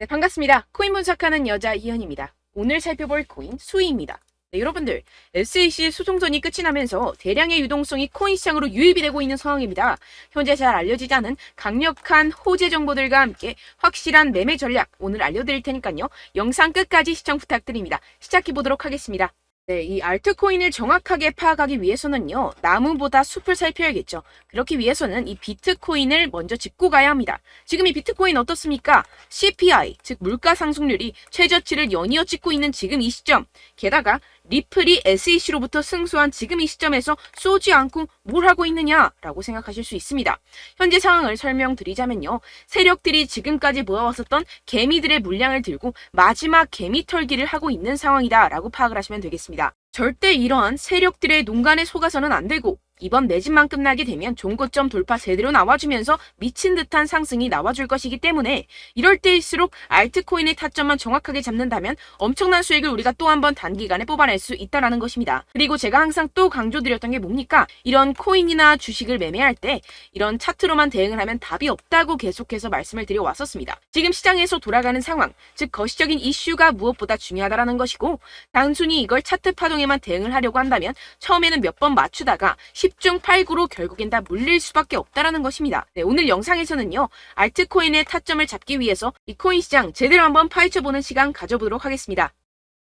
네, 반갑습니다. 코인 분석하는 여자 이현입니다. 오늘 살펴볼 코인 수위입니다. 네, 여러분들, SEC 소송전이 끝이 나면서 대량의 유동성이 코인 시장으로 유입이 되고 있는 상황입니다. 현재 잘 알려지지 않은 강력한 호재 정보들과 함께 확실한 매매 전략 오늘 알려드릴 테니까요. 영상 끝까지 시청 부탁드립니다. 시작해 보도록 하겠습니다. 네, 이 알트코인을 정확하게 파악하기 위해서는요, 나무보다 숲을 살펴야겠죠. 그렇기 위해서는 이 비트코인을 먼저 짚고 가야 합니다. 지금 이 비트코인 어떻습니까? CPI, 즉 물가 상승률이 최저치를 연이어 찍고 있는 지금 이 시점, 게다가 리플이 SEC로부터 승소한 지금 이 시점에서 쏘지 않고 뭘 하고 있느냐라고 생각하실 수 있습니다. 현재 상황을 설명드리자면요. 세력들이 지금까지 모아왔었던 개미들의 물량을 들고 마지막 개미 털기를 하고 있는 상황이다라고 파악을 하시면 되겠습니다. 절대 이러한 세력들의 농간에 속아서는 안 되고 이번 매집만 끝나게 되면 종고점 돌파 제대로 나와주면서 미친 듯한 상승이 나와줄 것이기 때문에 이럴 때일수록 알트코인의 타점만 정확하게 잡는다면 엄청난 수익을 우리가 또 한 번 단기간에 뽑아낼 수 있다는 것입니다. 그리고 제가 항상 또 강조드렸던 게 뭡니까? 이런 코인이나 주식을 매매할 때 이런 차트로만 대응을 하면 답이 없다고 계속해서 말씀을 드려왔었습니다. 지금 시장에서 돌아가는 상황, 즉 거시적인 이슈가 무엇보다 중요하다는 것이고 단순히 이걸 차트 파동에만 대응을 하려고 한다면 처음에는 몇 번 맞추다가 10중 8구로 결국엔 다 물릴 수밖에 없다는 것입니다. 네, 오늘 영상에서는요. 알트코인의 타점을 잡기 위해서 이 코인 시장 제대로 한번 파헤쳐보는 시간 가져보도록 하겠습니다.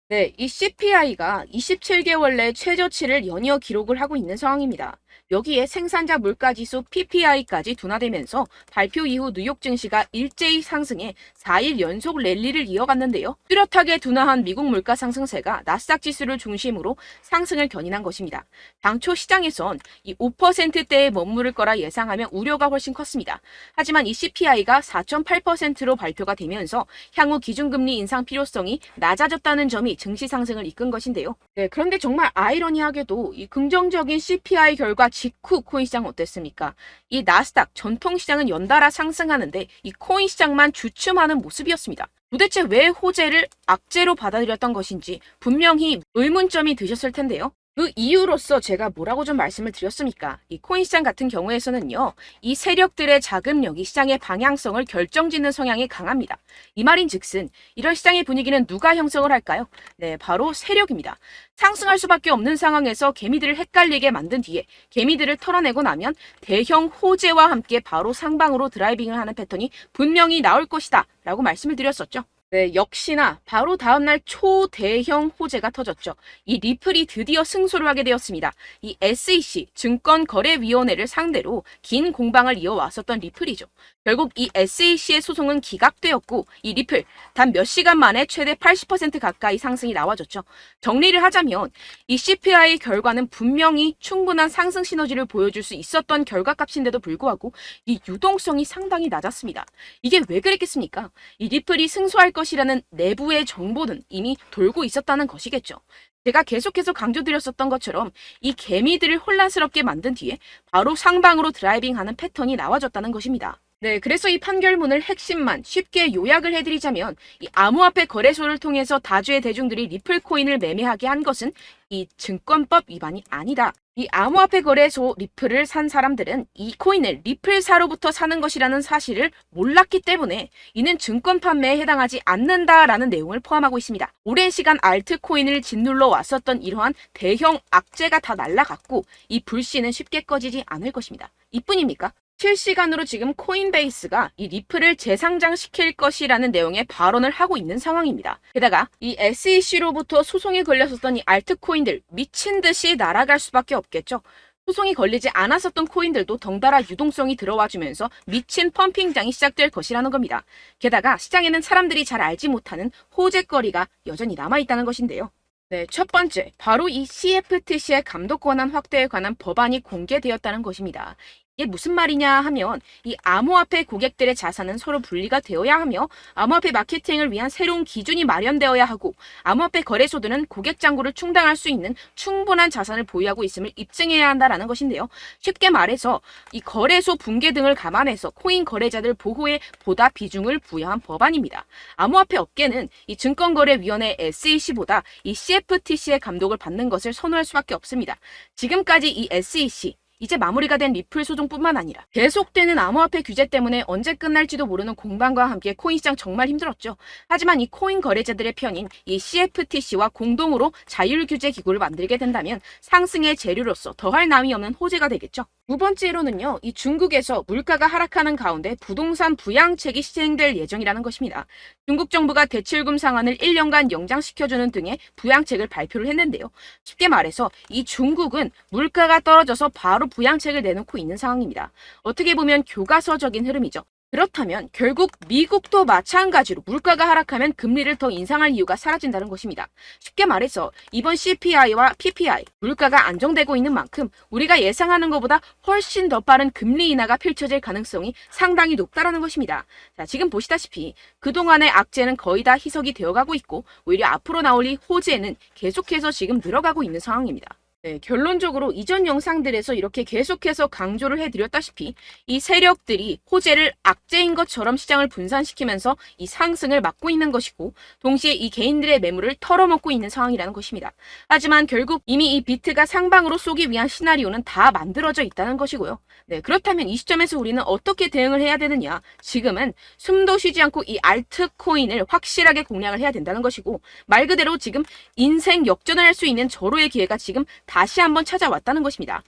네, 이 CPI가 27개월 내 최저치를 연이어 기록을 하고 있는 상황입니다. 여기에 생산자 물가지수 PPI까지 둔화되면서 발표 이후 뉴욕 증시가 일제히 상승해 4일 연속 랠리를 이어갔는데요. 뚜렷하게 둔화한 미국 물가 상승세가 나스닥 지수를 중심으로 상승을 견인한 것입니다. 당초 시장에선 이 5%대에 머무를 거라 예상하며 우려가 훨씬 컸습니다. 하지만 이 CPI가 4.8%로 발표가 되면서 향후 기준금리 인상 필요성이 낮아졌다는 점이 증시 상승을 이끈 것인데요. 네, 그런데 정말 아이러니하게도 이 긍정적인 CPI 결과 직후 코인 시장 어땠습니까? 이 나스닥 전통 시장은 연달아 상승하는데 이 코인 시장만 주춤하는 모습이었습니다. 도대체 왜 호재를 악재로 받아들였던 것인지 분명히 의문점이 드셨을 텐데요. 그 이유로서 제가 뭐라고 좀 말씀을 드렸습니까? 이 코인 시장 같은 경우에서는요, 이 세력들의 자금력이 시장의 방향성을 결정짓는 성향이 강합니다. 이 말인 즉슨, 이런 시장의 분위기는 누가 형성을 할까요? 네, 바로 세력입니다. 상승할 수밖에 없는 상황에서 개미들을 헷갈리게 만든 뒤에 개미들을 털어내고 나면 대형 호재와 함께 바로 상방으로 드라이빙을 하는 패턴이 분명히 나올 것이다 라고 말씀을 드렸었죠. 네, 역시나 바로 다음날 초대형 호재가 터졌죠. 이 리플이 드디어 승소를 하게 되었습니다. 이 SEC 증권거래위원회를 상대로 긴 공방을 이어왔었던 리플이죠. 결국 이 SEC의 소송은 기각되었고 이 리플 단 몇 시간 만에 최대 80% 가까이 상승이 나와줬죠. 정리를 하자면 이 CPI 결과는 분명히 충분한 상승 시너지를 보여줄 수 있었던 결과값인데도 불구하고 이 유동성이 상당히 낮았습니다. 이게 왜 그랬겠습니까? 이 리플이 승소할 것이라는 내부의 정보는 이미 돌고 있었다는 것이겠죠. 제가 계속해서 강조드렸었던 것처럼 이 개미들을 혼란스럽게 만든 뒤에 바로 상방으로 드라이빙하는 패턴이 나와줬다는 것입니다. 네, 그래서 이 판결문을 핵심만 쉽게 요약을 해드리자면 이 암호화폐 거래소를 통해서 다주의 대중들이 리플 코인을 매매하게 한 것은 이 증권법 위반이 아니다. 이 암호화폐 거래소 리플을 산 사람들은 이 코인을 리플사로부터 사는 것이라는 사실을 몰랐기 때문에 이는 증권 판매에 해당하지 않는다라는 내용을 포함하고 있습니다. 오랜 시간 알트코인을 짓눌러 왔었던 이러한 대형 악재가 다 날아갔고 이 불씨는 쉽게 꺼지지 않을 것입니다. 이뿐입니까? 실시간으로 지금 코인베이스가 이 리플을 재상장시킬 것이라는 내용의 발언을 하고 있는 상황입니다. 게다가 이 SEC로부터 소송이 걸렸었던 이 알트코인들 미친 듯이 날아갈 수밖에 없겠죠. 소송이 걸리지 않았었던 코인들도 덩달아 유동성이 들어와주면서 미친 펌핑장이 시작될 것이라는 겁니다. 게다가 시장에는 사람들이 잘 알지 못하는 호재거리가 여전히 남아있다는 것인데요. 네, 첫 번째, 바로 이 CFTC의 감독 권한 확대에 관한 법안이 공개되었다는 것입니다. 이게 무슨 말이냐 하면 이 암호화폐 고객들의 자산은 서로 분리가 되어야 하며 암호화폐 마케팅을 위한 새로운 기준이 마련되어야 하고 암호화폐 거래소들은 고객 잔고를 충당할 수 있는 충분한 자산을 보유하고 있음을 입증해야 한다라는 것인데요. 쉽게 말해서 이 거래소 붕괴 등을 감안해서 코인 거래자들 보호에 보다 비중을 부여한 법안입니다. 암호화폐 업계는 이 증권거래위원회 SEC보다 이 CFTC의 감독을 받는 것을 선호할 수밖에 없습니다. 지금까지 이 SEC 이제 마무리가 된 리플 소송뿐만 아니라 계속되는 암호화폐 규제 때문에 언제 끝날지도 모르는 공방과 함께 코인 시장 정말 힘들었죠. 하지만 이 코인 거래자들의 편인 이 CFTC와 공동으로 자율규제 기구를 만들게 된다면 상승의 재료로서 더할 나위 없는 호재가 되겠죠. 두 번째로는요, 이 중국에서 물가가 하락하는 가운데 부동산 부양책이 시행될 예정이라는 것입니다. 중국 정부가 대출금 상환을 1년간 연장시켜주는 등의 부양책을 발표를 했는데요. 쉽게 말해서 이 중국은 물가가 떨어져서 바로 부양책을 내놓고 있는 상황입니다. 어떻게 보면 교과서적인 흐름이죠. 그렇다면 결국 미국도 마찬가지로 물가가 하락하면 금리를 더 인상할 이유가 사라진다는 것입니다. 쉽게 말해서 이번 CPI와 PPI, 물가가 안정되고 있는 만큼 우리가 예상하는 것보다 훨씬 더 빠른 금리 인하가 펼쳐질 가능성이 상당히 높다는 것입니다. 자, 지금 보시다시피 그동안의 악재는 거의 다 희석이 되어가고 있고 오히려 앞으로 나올 이 호재는 계속해서 지금 늘어가고 있는 상황입니다. 네, 결론적으로 이전 영상들에서 이렇게 계속해서 강조를 해드렸다시피 이 세력들이 호재를 악재인 것처럼 시장을 분산시키면서 이 상승을 막고 있는 것이고 동시에 이 개인들의 매물을 털어먹고 있는 상황이라는 것입니다. 하지만 결국 이미 이 비트가 상방으로 쏘기 위한 시나리오는 다 만들어져 있다는 것이고요. 네, 그렇다면 이 시점에서 우리는 어떻게 대응을 해야 되느냐? 지금은 숨도 쉬지 않고 이 알트코인을 확실하게 공략을 해야 된다는 것이고 말 그대로 지금 인생 역전을 할 수 있는 절호의 기회가 지금 다시 한번 찾아왔다는 것입니다.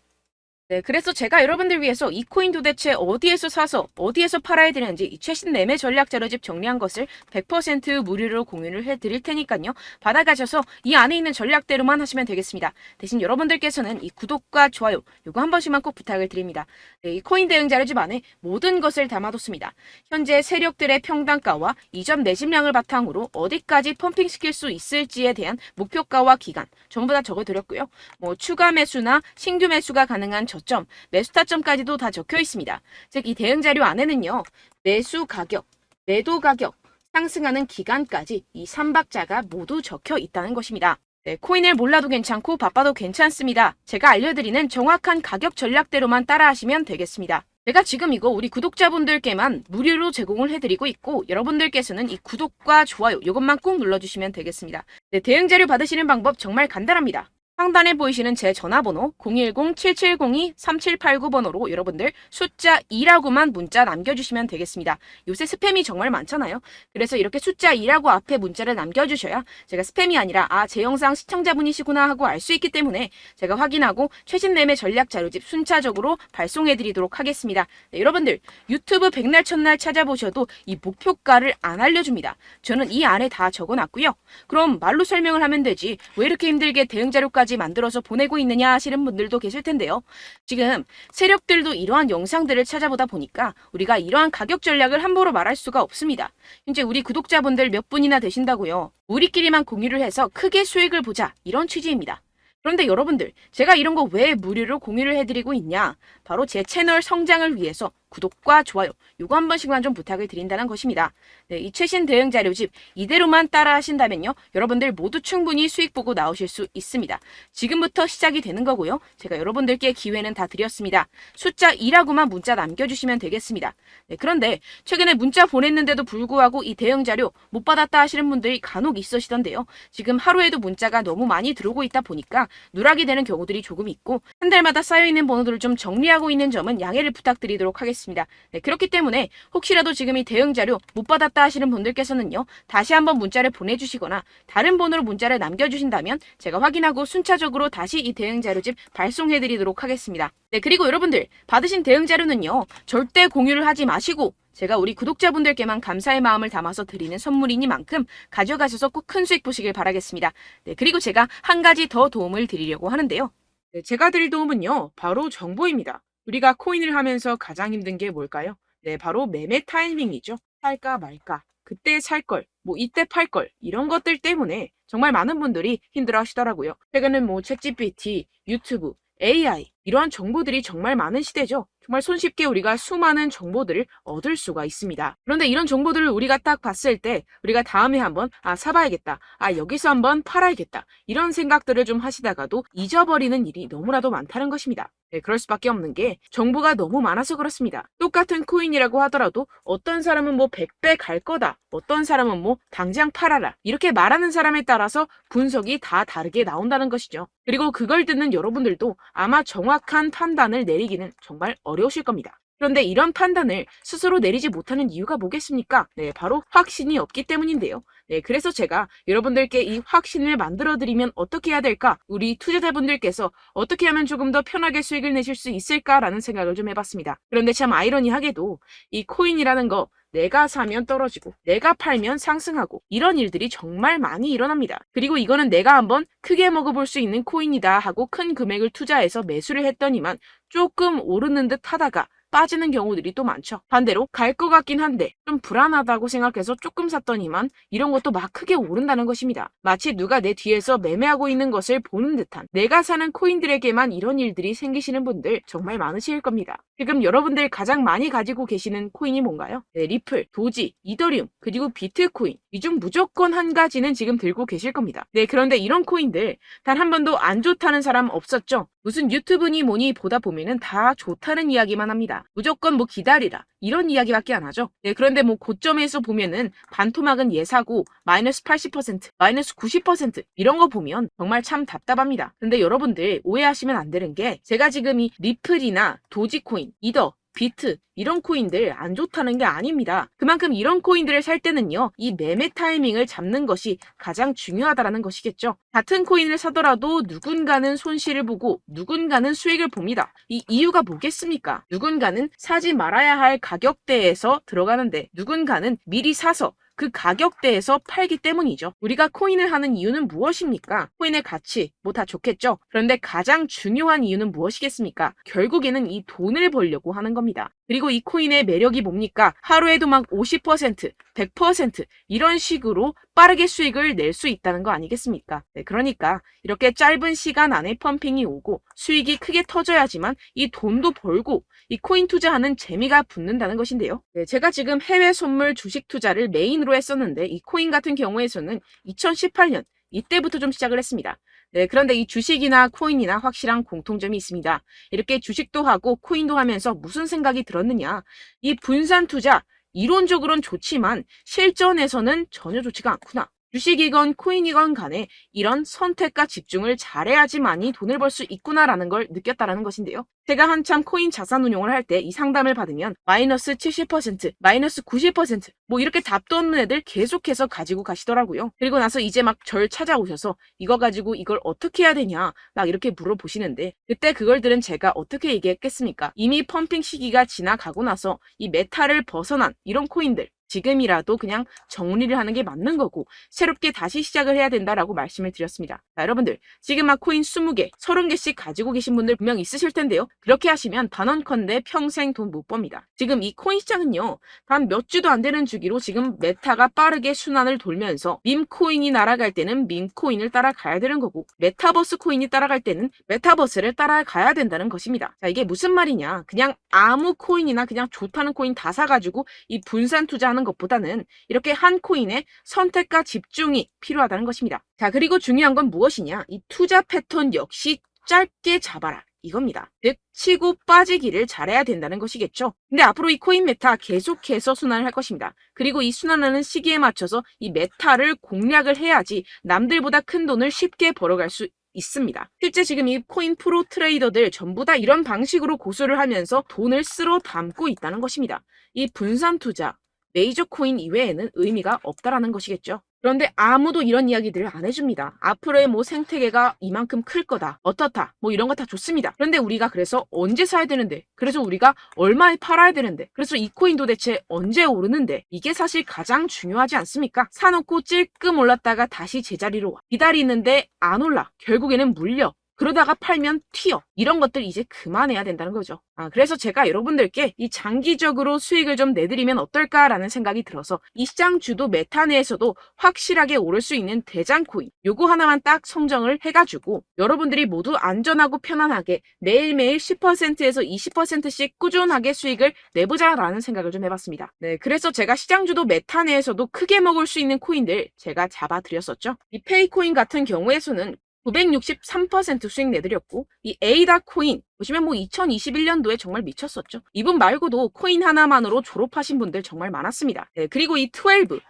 네, 그래서 제가 여러분들 위해서 이 코인 도대체 어디에서 사서 어디에서 팔아야 되는지 이 최신 매매 전략 자료집 정리한 것을 100% 무료로 공유를 해드릴 테니까요. 받아가셔서 이 안에 있는 전략대로만 하시면 되겠습니다. 대신 여러분들께서는 이 구독과 좋아요 요거 한 번씩만 꼭 부탁을 드립니다. 네, 이 코인 대응 자료집 안에 모든 것을 담아뒀습니다. 현재 세력들의 평단가와 이전 매집량을 바탕으로 어디까지 펌핑시킬 수 있을지에 대한 목표가와 기간 전부 다 적어드렸고요. 뭐 추가 매수나 신규 매수가 가능한 저점, 매수 타점까지도 다 적혀 있습니다. 즉 이 대응 자료 안에는요. 매수 가격, 매도 가격, 상승하는 기간까지 이 3박자가 모두 적혀 있다는 것입니다. 네, 코인을 몰라도 괜찮고 바빠도 괜찮습니다. 제가 알려드리는 정확한 가격 전략대로만 따라하시면 되겠습니다. 제가 지금 이거 우리 구독자분들께만 무료로 제공을 해드리고 있고 여러분들께서는 이 구독과 좋아요 이것만 꼭 눌러주시면 되겠습니다. 네, 대응 자료 받으시는 방법 정말 간단합니다. 상단에 보이시는 제 전화번호 010-7702-3789번호로 여러분들 숫자 2라고만 문자 남겨주시면 되겠습니다. 요새 스팸이 정말 많잖아요. 그래서 이렇게 숫자 2라고 앞에 문자를 남겨주셔야 제가 스팸이 아니라 제 영상 시청자분이시구나 하고 알 수 있기 때문에 제가 확인하고 최신 매매 전략 자료집 순차적으로 발송해드리도록 하겠습니다. 네, 여러분들 유튜브 백날 첫날 찾아보셔도 이 목표가를 안 알려줍니다. 저는 이 안에 다 적어놨고요. 그럼 말로 설명을 하면 되지 왜 이렇게 힘들게 대응 자료까지 만들어서 보내고 있느냐 하시는 분들도 계실 텐데요. 지금 세력들도 이러한 영상들을 찾아보다 보니까 우리가 이러한 가격 전략을 함부로 말할 수가 없습니다. 현재 우리 구독자분들 몇 분이나 되신다고요. 우리끼리만 공유를 해서 크게 수익을 보자 이런 취지입니다. 그런데 여러분들 제가 이런 거 왜 무료로 공유를 해드리고 있냐? 바로 제 채널 성장을 위해서 구독과 좋아요 요거 한 번씩만 좀 부탁을 드린다는 것입니다. 네, 이 최신 대응 자료집 이대로만 따라 하신다면요. 여러분들 모두 충분히 수익 보고 나오실 수 있습니다. 지금부터 시작이 되는 거고요. 제가 여러분들께 기회는 다 드렸습니다. 숫자 2라고만 문자 남겨주시면 되겠습니다. 네, 그런데 최근에 문자 보냈는데도 불구하고 이 대응 자료 못 받았다 하시는 분들이 간혹 있으시던데요. 지금 하루에도 문자가 너무 많이 들어오고 있다 보니까 누락이 되는 경우들이 조금 있고 한 달마다 쌓여있는 번호들을 좀 정리하고 있는 점은 양해를 부탁드리도록 하겠습니다. 네, 그렇기 때문에 혹시라도 지금 이 대응 자료 못 받았다 하시는 분들께서는요. 다시 한번 문자를 보내주시거나 다른 번호로 문자를 남겨주신다면 제가 확인하고 순차적으로 다시 이 대응 자료집 발송해드리도록 하겠습니다. 네, 그리고 여러분들 받으신 대응 자료는요. 절대 공유를 하지 마시고 제가 우리 구독자분들께만 감사의 마음을 담아서 드리는 선물이니만큼 가져가셔서 꼭 큰 수익 보시길 바라겠습니다. 네, 그리고 제가 한 가지 더 도움을 드리려고 하는데요. 네, 제가 드릴 도움은요. 바로 정보입니다. 우리가 코인을 하면서 가장 힘든 게 뭘까요? 네, 바로 매매 타이밍이죠. 살까 말까, 그때 살 걸, 뭐 이때 팔 걸, 이런 것들 때문에 정말 많은 분들이 힘들어 하시더라고요. 최근엔 뭐 챗GPT, 유튜브, AI 이러한 정보들이 정말 많은 시대죠. 정말 손쉽게 우리가 수많은 정보들을 얻을 수가 있습니다. 그런데 이런 정보들을 우리가 딱 봤을 때 우리가 다음에 한번 사봐야겠다. 여기서 한번 팔아야겠다. 이런 생각들을 좀 하시다가도 잊어버리는 일이 너무나도 많다는 것입니다. 네, 그럴 수밖에 없는 게 정보가 너무 많아서 그렇습니다. 똑같은 코인이라고 하더라도 어떤 사람은 뭐 100배 갈 거다. 어떤 사람은 뭐 당장 팔아라. 이렇게 말하는 사람에 따라서 분석이 다 다르게 나온다는 것이죠. 그리고 그걸 듣는 여러분들도 아마 정확한 판단을 내리기는 정말 어려우실 겁니다. 그런데 이런 판단을 스스로 내리지 못하는 이유가 뭐겠습니까? 네, 바로 확신이 없기 때문인데요. 네, 그래서 제가 여러분들께 이 확신을 만들어드리면 어떻게 해야 될까? 우리 투자자분들께서 어떻게 하면 조금 더 편하게 수익을 내실 수 있을까라는 생각을 좀 해봤습니다. 그런데 참 아이러니하게도 이 코인이라는 거 내가 사면 떨어지고 내가 팔면 상승하고 이런 일들이 정말 많이 일어납니다. 그리고 이거는 내가 한번 크게 먹어볼 수 있는 코인이다 하고 큰 금액을 투자해서 매수를 했더니만 조금 오르는 듯 하다가 빠지는 경우들이 또 많죠. 반대로 갈 것 같긴 한데 좀 불안하다고 생각해서 조금 샀더니만 이런 것도 막 크게 오른다는 것입니다. 마치 누가 내 뒤에서 매매하고 있는 것을 보는 듯한 내가 사는 코인들에게만 이런 일들이 생기시는 분들 정말 많으실 겁니다. 지금 여러분들 가장 많이 가지고 계시는 코인이 뭔가요? 네, 리플, 도지, 이더리움, 그리고 비트코인. 이 중 무조건 한 가지는 지금 들고 계실 겁니다. 네, 그런데 이런 코인들 단 한 번도 안 좋다는 사람 없었죠? 무슨 유튜브니 뭐니 보다 보면은 다 좋다는 이야기만 합니다. 무조건 뭐 기다리라 이런 이야기밖에 안 하죠. 네, 그런데 뭐 고점에서 보면은 반토막은 예사고 마이너스 80%, 마이너스 90% 이런 거 보면 정말 참 답답합니다. 근데 여러분들 오해하시면 안 되는 게 제가 지금 이 리플이나 도지코인, 이더, 비트 이런 코인들 안 좋다는 게 아닙니다. 그만큼 이런 코인들을 살 때는요, 이 매매 타이밍을 잡는 것이 가장 중요하다는 것이겠죠. 같은 코인을 사더라도 누군가는 손실을 보고 누군가는 수익을 봅니다. 이 이유가 뭐겠습니까? 누군가는 사지 말아야 할 가격대에서 들어가는데 누군가는 미리 사서 그 가격대에서 팔기 때문이죠. 우리가 코인을 하는 이유는 무엇입니까? 코인의 가치, 뭐 다 좋겠죠? 그런데 가장 중요한 이유는 무엇이겠습니까? 결국에는 이 돈을 벌려고 하는 겁니다. 그리고 이 코인의 매력이 뭡니까? 하루에도 막 50%, 100% 이런 식으로 빠르게 수익을 낼 수 있다는 거 아니겠습니까? 네, 그러니까 이렇게 짧은 시간 안에 펌핑이 오고 수익이 크게 터져야지만 이 돈도 벌고 이 코인 투자하는 재미가 붙는다는 것인데요. 네, 제가 지금 해외 선물 주식 투자를 메인으로 했었는데 이 코인 같은 경우에서는 2018년 이때부터 좀 시작을 했습니다. 네, 그런데 이 주식이나 코인이나 확실한 공통점이 있습니다. 이렇게 주식도 하고 코인도 하면서 무슨 생각이 들었느냐. 이 분산 투자, 이론적으로는 좋지만 실전에서는 전혀 좋지가 않구나. 주식이건 코인이건 간에 이런 선택과 집중을 잘해야지만이 돈을 벌 수 있구나라는 걸 느꼈다라는 것인데요. 제가 한참 코인 자산 운용을 할 때 이 상담을 받으면 마이너스 70%, 마이너스 90% 뭐 이렇게 답도 없는 애들 계속해서 가지고 가시더라고요. 그리고 나서 이제 막 절 찾아오셔서 이거 가지고 이걸 어떻게 해야 되냐 막 이렇게 물어보시는데 그때 그걸 들은 제가 어떻게 얘기했겠습니까? 이미 펌핑 시기가 지나가고 나서 이 메타를 벗어난 이런 코인들 지금이라도 그냥 정리를 하는 게 맞는 거고 새롭게 다시 시작을 해야 된다라고 말씀을 드렸습니다. 자, 여러분들 지금 막 코인 20개, 30개씩 가지고 계신 분들 분명 있으실 텐데요. 그렇게 하시면 단언컨대 평생 돈 못 법니다. 지금 이 코인 시장은요. 단 몇 주도 안 되는 주기로 지금 메타가 빠르게 순환을 돌면서 밈코인이 날아갈 때는 밈코인을 따라가야 되는 거고 메타버스 코인이 따라갈 때는 메타버스를 따라가야 된다는 것입니다. 자, 이게 무슨 말이냐. 그냥 아무 코인이나 그냥 좋다는 코인 다 사가지고 이 분산 투자하는 것보다는 이렇게 한 코인에 선택과 집중이 필요하다는 것입니다. 자, 그리고 중요한 건 무엇이냐? 이 투자 패턴 역시 짧게 잡아라. 이겁니다. 즉 치고 빠지기를 잘해야 된다는 것이겠죠. 근데 앞으로 이 코인 메타 계속해서 순환을 할 것입니다. 그리고 이 순환하는 시기에 맞춰서 이 메타를 공략을 해야지 남들보다 큰 돈을 쉽게 벌어갈 수 있습니다. 실제 지금 이 코인 프로 트레이더들 전부 다 이런 방식으로 고수를 하면서 돈을 쓸어 담고 있다는 것입니다. 이 분산 투자, 메이저 코인 이외에는 의미가 없다라는 것이겠죠. 그런데 아무도 이런 이야기들을 안 해줍니다. 앞으로의 뭐 생태계가 이만큼 클 거다. 어떻다. 뭐 이런 거 다 좋습니다. 그런데 우리가 그래서 언제 사야 되는데? 그래서 우리가 얼마에 팔아야 되는데? 그래서 이 코인 도대체 언제 오르는데? 이게 사실 가장 중요하지 않습니까? 사놓고 찔끔 올랐다가 다시 제자리로 와. 기다리는데 안 올라. 결국에는 물려. 그러다가 팔면 튀어. 이런 것들 이제 그만해야 된다는 거죠. 그래서 제가 여러분들께 이 장기적으로 수익을 좀 내드리면 어떨까라는 생각이 들어서 이 시장 주도 메타 내에서도 확실하게 오를 수 있는 대장 코인 요거 하나만 딱 선정을 해가지고 여러분들이 모두 안전하고 편안하게 매일매일 10%에서 20%씩 꾸준하게 수익을 내보자라는 생각을 좀 해봤습니다. 네, 그래서 제가 시장 주도 메타 내에서도 크게 먹을 수 있는 코인들 제가 잡아드렸었죠. 이 페이코인 같은 경우에서는 963% 수익 내드렸고, 이 에이다 코인 보시면 2021년도에 정말 미쳤었죠. 이분 말고도 코인 하나만으로 졸업하신 분들 정말 많았습니다. 네, 그리고 이12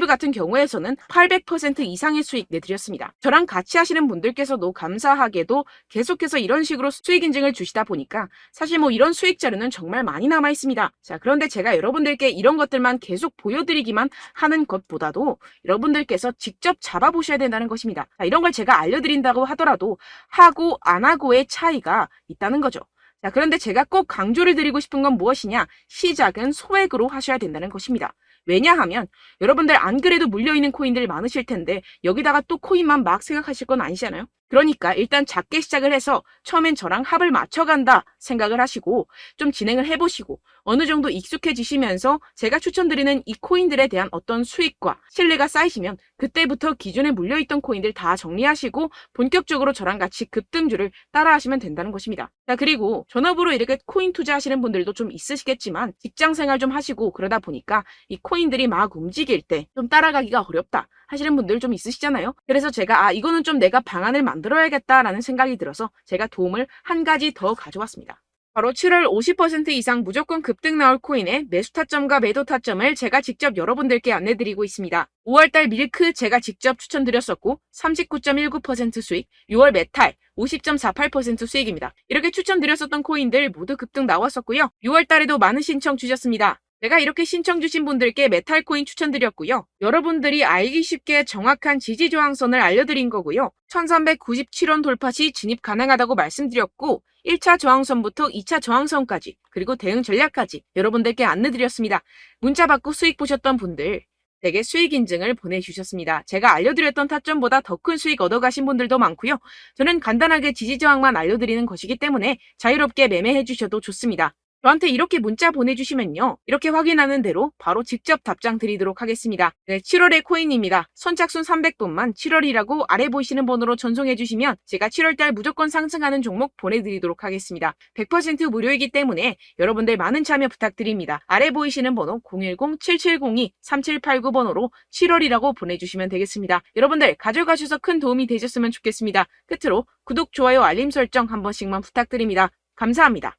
같은 경우에서는 800% 이상의 수익 내드렸습니다. 저랑 같이 하시는 분들께서도 감사하게도 계속해서 이런 식으로 수익 인증을 주시다 보니까 사실 이런 수익 자료는 정말 많이 남아 있습니다. 자, 그런데 제가 여러분들께 이런 것들만 계속 보여드리기만 하는 것보다도 여러분들께서 직접 잡아보셔야 된다는 것입니다. 자, 이런 걸 제가 알려드린다고 하더라도 하고 안 하고의 차이가 있다는 거죠. 자, 그런데 제가 꼭 강조를 드리고 싶은 건 무엇이냐? 시작은 소액으로 하셔야 된다는 것입니다. 왜냐하면 여러분들 안 그래도 물려있는 코인들 많으실 텐데 여기다가 또 코인만 막 생각하실 건 아니잖아요. 그러니까 일단 작게 시작을 해서 처음엔 저랑 합을 맞춰간다 생각을 하시고 좀 진행을 해보시고 어느 정도 익숙해지시면서 제가 추천드리는 이 코인들에 대한 어떤 수익과 신뢰가 쌓이시면 그때부터 기존에 물려있던 코인들 다 정리하시고 본격적으로 저랑 같이 급등주를 따라하시면 된다는 것입니다. 자, 그리고 전업으로 이렇게 코인 투자하시는 분들도 좀 있으시겠지만 직장생활 좀 하시고 그러다 보니까 이 코인들이 막 움직일 때 좀 따라가기가 어렵다 하시는 분들 좀 있으시잖아요. 그래서 제가 이거는 좀 내가 방안을 만들어야겠다라는 생각이 들어서 제가 도움을 한 가지 더 가져왔습니다. 바로 7월 50% 이상 무조건 급등 나올 코인의 매수 타점과 매도 타점을 제가 직접 여러분들께 안내드리고 있습니다. 5월달 밀크 제가 직접 추천드렸었고 39.19% 수익, 6월 메탈 50.48% 수익입니다. 이렇게 추천드렸었던 코인들 모두 급등 나왔었고요. 6월달에도 많은 신청 주셨습니다. 제가 이렇게 신청 주신 분들께 메탈코인 추천드렸고요. 여러분들이 알기 쉽게 정확한 지지저항선을 알려드린 거고요. 1397원 돌파 시 진입 가능하다고 말씀드렸고 1차 저항선부터 2차 저항선까지 그리고 대응 전략까지 여러분들께 안내드렸습니다. 문자 받고 수익 보셨던 분들 되게 수익 인증을 보내주셨습니다. 제가 알려드렸던 타점보다 더 큰 수익 얻어가신 분들도 많고요. 저는 간단하게 지지저항만 알려드리는 것이기 때문에 자유롭게 매매해 주셔도 좋습니다. 저한테 이렇게 문자 보내주시면요. 이렇게 확인하는 대로 바로 직접 답장 드리도록 하겠습니다. 네, 7월의 코인입니다. 선착순 300분만 7월이라고 아래 보이시는 번호로 전송해 주시면 제가 7월달 무조건 상승하는 종목 보내드리도록 하겠습니다. 100% 무료이기 때문에 여러분들 많은 참여 부탁드립니다. 아래 보이시는 번호 010-7702-3789번호로 7월이라고 보내주시면 되겠습니다. 여러분들 가져가셔서 큰 도움이 되셨으면 좋겠습니다. 끝으로 구독, 좋아요, 알림 설정 한 번씩만 부탁드립니다. 감사합니다.